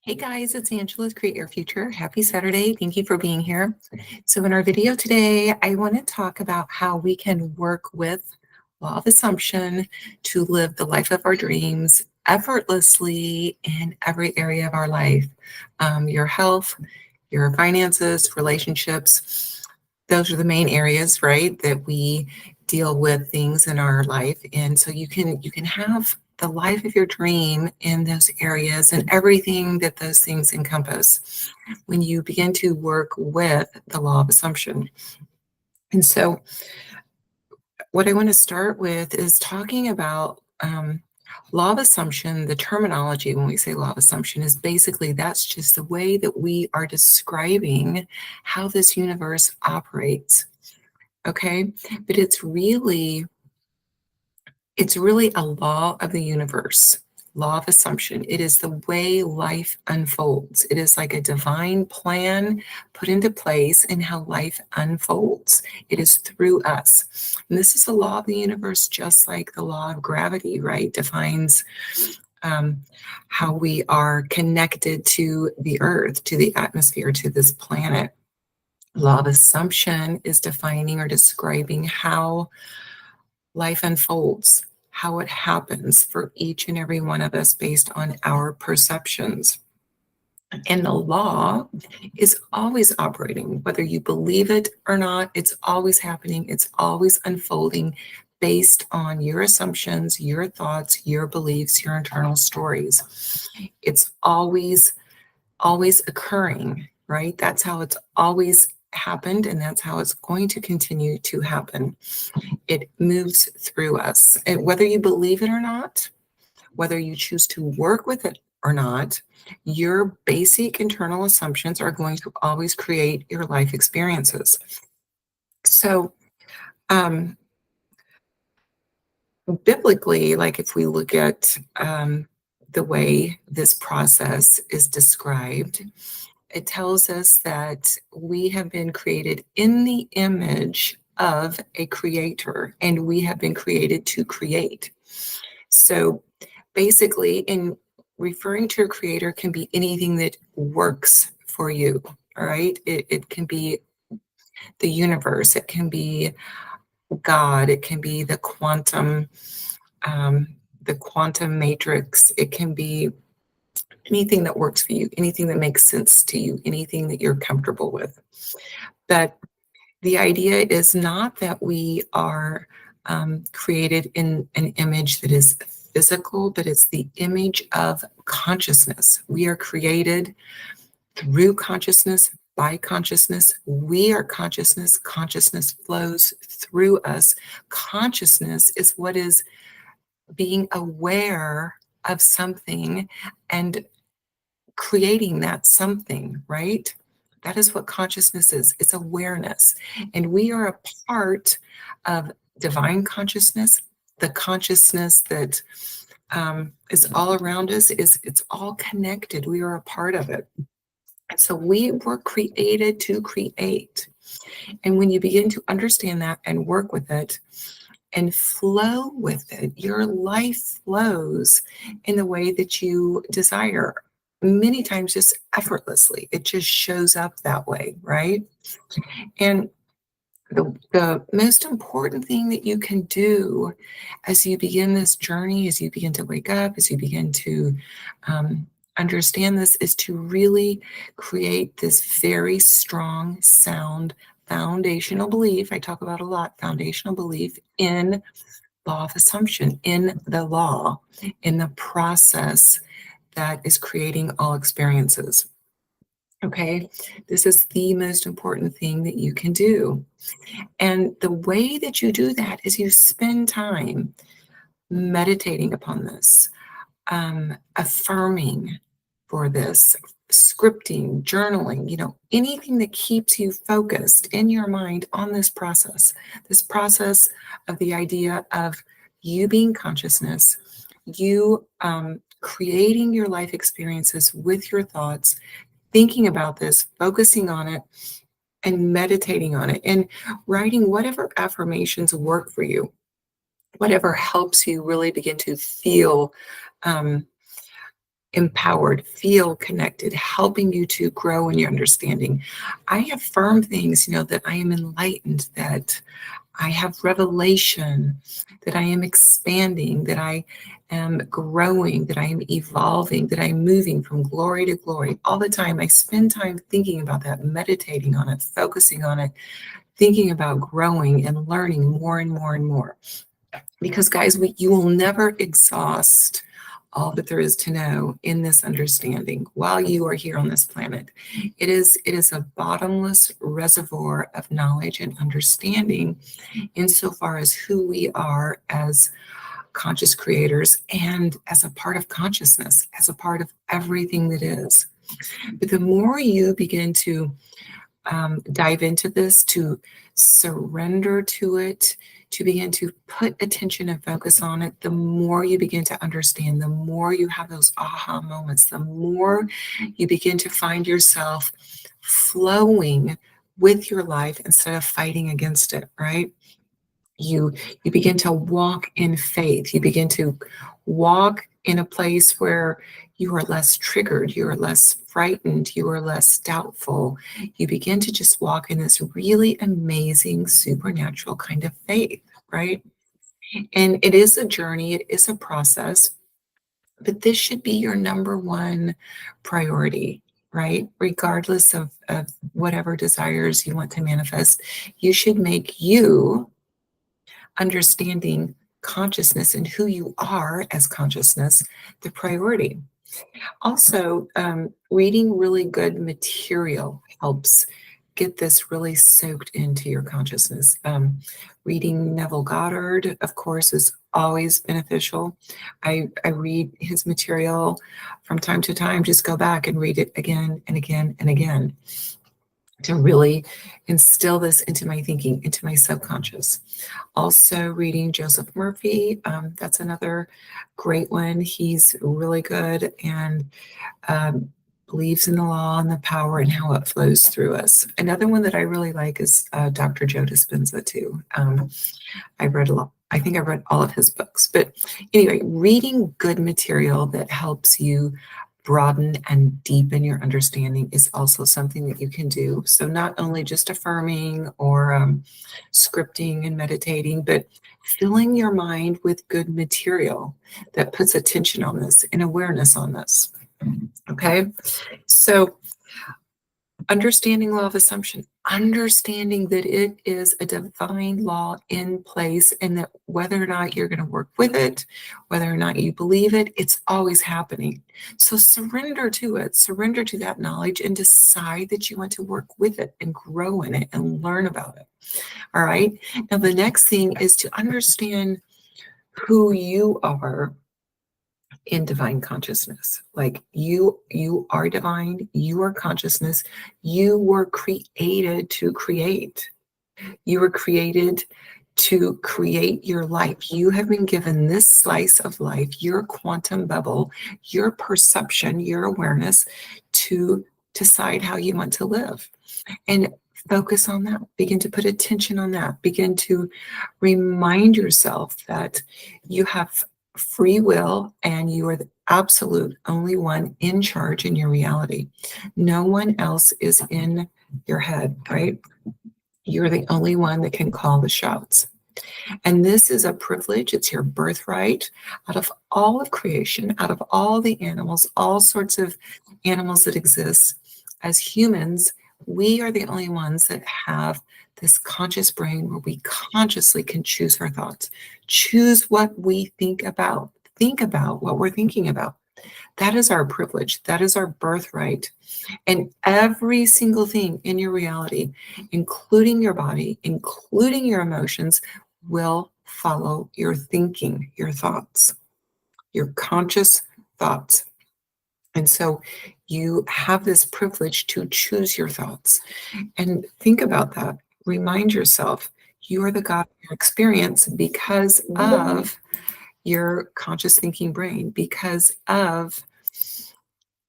Hey guys, it's Angela with Create Your Future. Happy Saturday. Thank you for being here. So in our video today, I want to talk about how we can work with law of assumption to live the life of our dreams effortlessly in every area of our life. Your health, your finances, relationships, those are the main areas, right, that we deal with things in our life. And so you can have the life of your dream in those areas and everything that those things encompass when you begin to work with the law of assumption. And so, what I want to start with is talking about law of assumption. The terminology when we say law of assumption is basically that's just the way that we are describing how this universe operates. Okay, but it's really a law of the universe, law of assumption. It is the way life unfolds. It is like a divine plan put into place in how life unfolds. It is through us. And this is the law of the universe, just like the law of gravity, right? Defines how we are connected to the earth, to the atmosphere, to this planet. Law of assumption is defining or describing how life unfolds, how it happens for each and every one of us based on our perceptions. And the law is always operating, whether you believe it or not, it's always happening, it's always unfolding based on your assumptions, your thoughts, your beliefs, your internal stories. It's always occurring, right? That's how it's always happened, and that's how it's going to continue to happen. It moves through us. And whether you believe it or not, whether you choose to work with it or not, your basic internal assumptions are going to always create your life experiences. So, biblically, like if we look at the way this process is described, it tells us that we have been created in the image of a creator, and we have been created to create. So basically, in referring to a creator can be anything that works for you. All right. It can be the universe, it can be God, it can be the quantum matrix, it can be anything that works for you, anything that makes sense to you, anything that you're comfortable with. But the idea is not that we are created in an image that is physical, but it's the image of consciousness. We are created through consciousness, by consciousness. We are consciousness. Consciousness flows through us. Consciousness is what is being aware of something and creating that something, right? That is what consciousness is. It's awareness. And we are a part of divine consciousness, the consciousness that is all around us, it's all connected. We are a part of it. And so we were created to create. And when you begin to understand that and work with it and flow with it, your life flows in the way that you desire. Many times just effortlessly. It just shows up that way, right? And the most important thing that you can do as you begin this journey, as you begin to wake up, as you begin to understand this, is to really create this very strong, sound, foundational belief. I talk about a lot, foundational belief in law of assumption, in the law, in the process that is creating all experiences. Okay, this is the most important thing that you can do. And the way that you do that is you spend time meditating upon this, affirming for this, scripting, journaling, anything that keeps you focused in your mind on this process of the idea of you being consciousness, you creating your life experiences with your thoughts, thinking about this, focusing on it, and meditating on it, and writing whatever affirmations work for you, whatever helps you really begin to feel empowered, feel connected, helping you to grow in your understanding. I affirm things, that I am enlightened, that I have revelation, that I am expanding, that I am growing, that I am evolving, that I'm moving from glory to glory all the time. I spend time thinking about that, meditating on it, focusing on it, thinking about growing and learning more and more and more. Because guys, you will never exhaust all that there is to know in this understanding while you are here on this planet. It is a bottomless reservoir of knowledge and understanding insofar as who we are as conscious creators and as a part of consciousness, as a part of everything that is. But the more you begin to dive into this, to surrender to it, to begin to put attention and focus on it, the more you begin to understand, the more you have those aha moments, the more you begin to find yourself flowing with your life instead of fighting against it, right? You begin to walk in faith. You begin to walk in a place where you are less triggered, you are less frightened, you are less doubtful. You begin to just walk in this really amazing supernatural kind of faith, right? And it is a journey, it is a process, but this should be your number one priority, right? Regardless of whatever desires you want to manifest, you should make you understanding consciousness and who you are as consciousness the priority. Also, reading really good material helps get this really soaked into your consciousness. Reading Neville Goddard, of course, is always beneficial. I read his material from time to time, just go back and read it again and again and again to really instill this into my thinking, into my subconscious. Also reading Joseph Murphy, that's another great one. He's really good and believes in the law and the power and how it flows through us. Another one that I really like is Dr. Joe Dispenza too. I read a lot. I think I read all of his books. But anyway, reading good material that helps you broaden and deepen your understanding is also something that you can do. So not only just affirming or scripting and meditating, but filling your mind with good material that puts attention on this and awareness on this. Okay, so understanding law of assumption, understanding that it is a divine law in place and that whether or not you're going to work with it, whether or not you believe it, it's always happening. So surrender to it, surrender to that knowledge and decide that you want to work with it and grow in it and learn about it. All right. Now, the next thing is to understand who you are in divine consciousness. Like you are divine, you are consciousness, you were created to create. You were created to create your life. You have been given this slice of life, your quantum bubble, your perception, your awareness to decide how you want to live. And focus on that. Begin to put attention on that. Begin to remind yourself that you have free will and you are the absolute only one in charge in your reality. No one else is in your head, right? You're the only one that can call the shots. And this is a privilege. It's your birthright. Out of all of creation, out of all the animals, all sorts of animals that exist, as humans, we are the only ones that have this conscious brain where we consciously can choose our thoughts, choose what we think about what we're thinking about. That is our privilege. That is our birthright. And every single thing in your reality, including your body, including your emotions, will follow your thinking, your thoughts, your conscious thoughts. And so you have this privilege to choose your thoughts. And think about that. Remind yourself, you are the God of your experience because of your conscious thinking brain, because of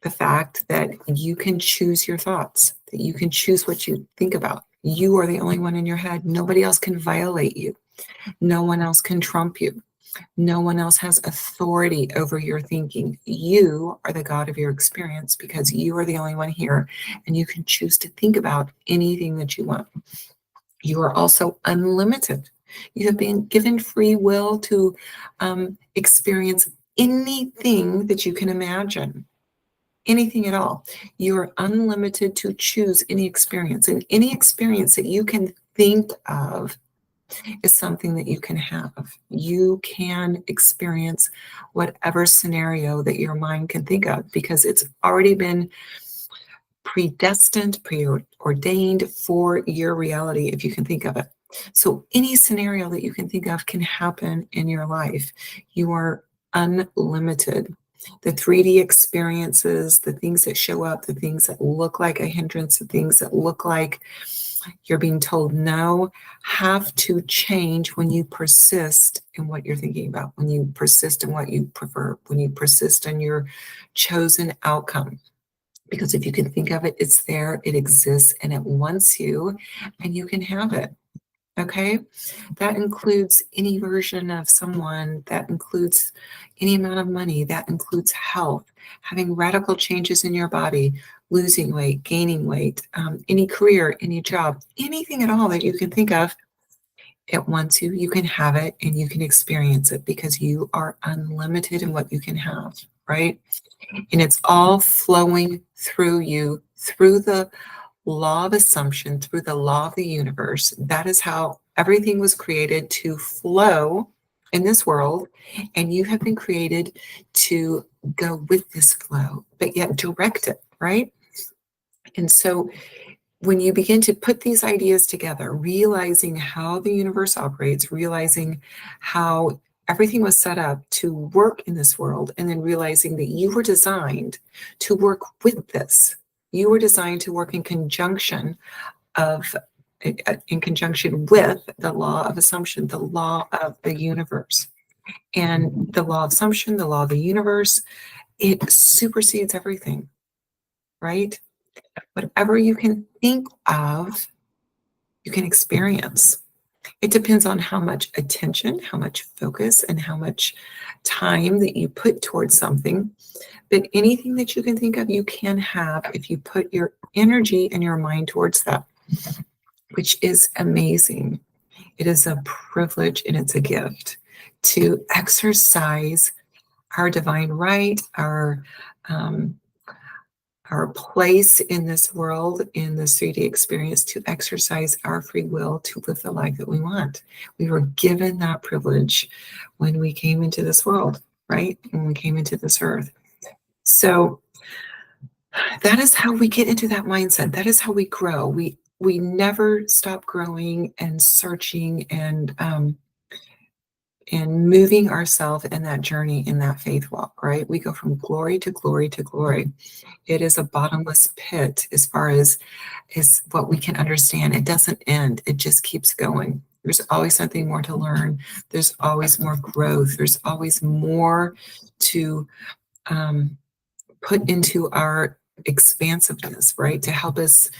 the fact that you can choose your thoughts, that you can choose what you think about. You are the only one in your head. Nobody else can violate you. No one else can trump you. No one else has authority over your thinking. You are the God of your experience because you are the only one here, and you can choose to think about anything that you want. You are also unlimited. You have been given free will to experience anything that you can imagine, anything at all. You are unlimited to choose any experience, and any experience that you can think of is something that you can have. You can experience whatever scenario that your mind can think of because it's already been predestined, preordained for your reality if you can think of it. So any scenario that you can think of can happen in your life. You are unlimited. The 3D experiences, the things that show up, the things that look like a hindrance, the things that look like you're being told no, have to change when you persist in what you're thinking about, when you persist in what you prefer, when you persist in your chosen outcome. Because if you can think of it, it's there, it exists, and it wants you, and you can have it. Okay? That includes any version of someone, that includes any amount of money, that includes health, having radical changes in your body, losing weight, gaining weight, any career, any job, anything at all that you can think of. It wants you, you can have it, and you can experience it because you are unlimited in what you can have, right? And it's all flowing through you, through the law of assumption, through the law of the universe. That is how everything was created to flow in this world. And you have been created to go with this flow, but yet direct it, right? And so when you begin to put these ideas together, realizing how the universe operates, realizing how everything was set up to work in this world, and then realizing that you were designed to work with this. You were designed to work in conjunction with the law of assumption, the law of the universe. And the law of assumption, the law of the universe, it supersedes everything, right? Whatever you can think of, you can experience. It depends on how much attention, how much focus, and how much time that you put towards something. But anything that you can think of, you can have if you put your energy and your mind towards that, which is amazing. It is a privilege and it's a gift to exercise our divine right, our place in this world, in this 3D experience, to exercise our free will to live the life that we want. We were given that privilege when we came into this world, right? When we came into this earth. So that is how we get into that mindset. That is how we grow. We never stop growing and searching and moving ourselves in that journey, in that faith walk, right? We go from glory to glory to glory. It is a bottomless pit as far as what we can understand. It doesn't end. It just keeps going. There's always something more to learn. There's always more growth. There's always more to put into our expansiveness, right? To help us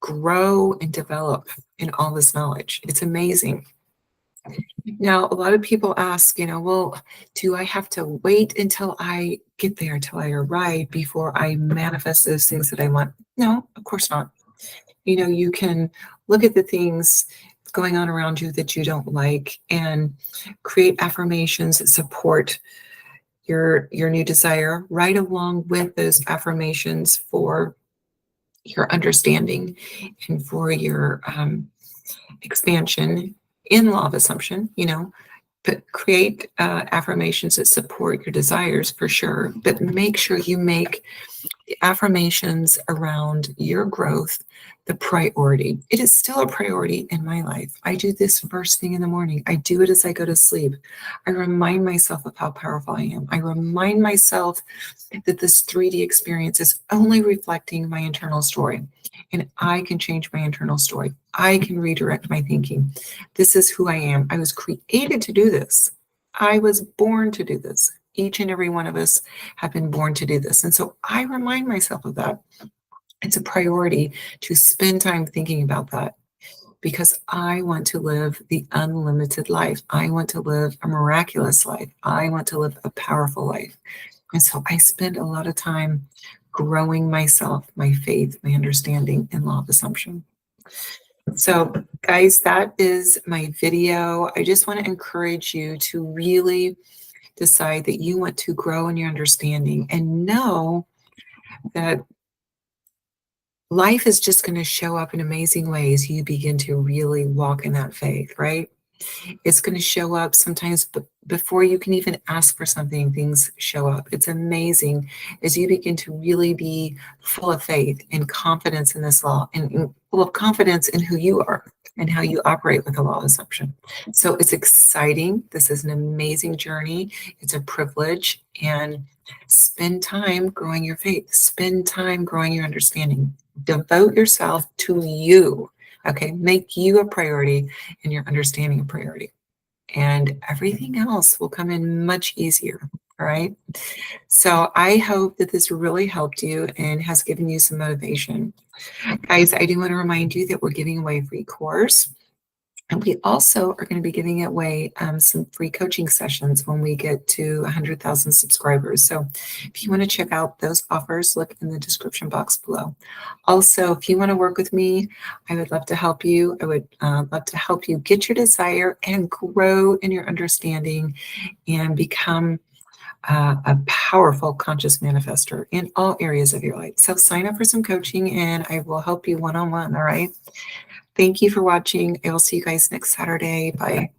grow and develop in all this knowledge. It's amazing. Now, a lot of people ask, well, do I have to wait until I get there, until I arrive before I manifest those things that I want? No, of course not. You can look at the things going on around you that you don't like and create affirmations that support your new desire right along with those affirmations for your understanding and for your expansion in law of assumption, but create affirmations that support your desires for sure. But make sure you make the affirmations around your growth the priority. It is still a priority in my life. I do this first thing in the morning. I do it as I go to sleep. I remind myself of how powerful I am. I remind myself that this 3D experience is only reflecting my internal story. And I can change my internal story. I can redirect my thinking. This is who I am. I was created to do this. I was born to do this. Each and every one of us have been born to do this. And so I remind myself of that. It's a priority to spend time thinking about that. because I want to live the unlimited life. I want to live a miraculous life. I want to live a powerful life. And so I spend a lot of time growing myself, my faith, my understanding in law of assumption. So guys, that is my video. I just want to encourage you to really decide that you want to grow in your understanding and know that life is just going to show up in amazing ways. You begin to really walk in that faith, right? It's going to show up sometimes before you can even ask for something, things show up. It's amazing as you begin to really be full of faith and confidence in this law and full of confidence in who you are and how you operate with the law of assumption. So it's exciting. This is an amazing journey. It's a privilege, and spend time growing your faith. Spend time growing your understanding. Devote yourself to you. Okay, make you a priority and your understanding a priority. And everything else will come in much easier. All right. So I hope that this really helped you and has given you some motivation. Guys, I do want to remind you that we're giving away a free course. And we also are going to be giving away some free coaching sessions when we get to 100,000 subscribers. So if you want to check out those offers, look in the description box below. Also, if you want to work with me, I would love to help you. I would love to help you get your desire and grow in your understanding and become a powerful conscious manifester in all areas of your life. So sign up for some coaching and I will help you one-on-one, all right? Thank you for watching. I will see you guys next Saturday. Bye.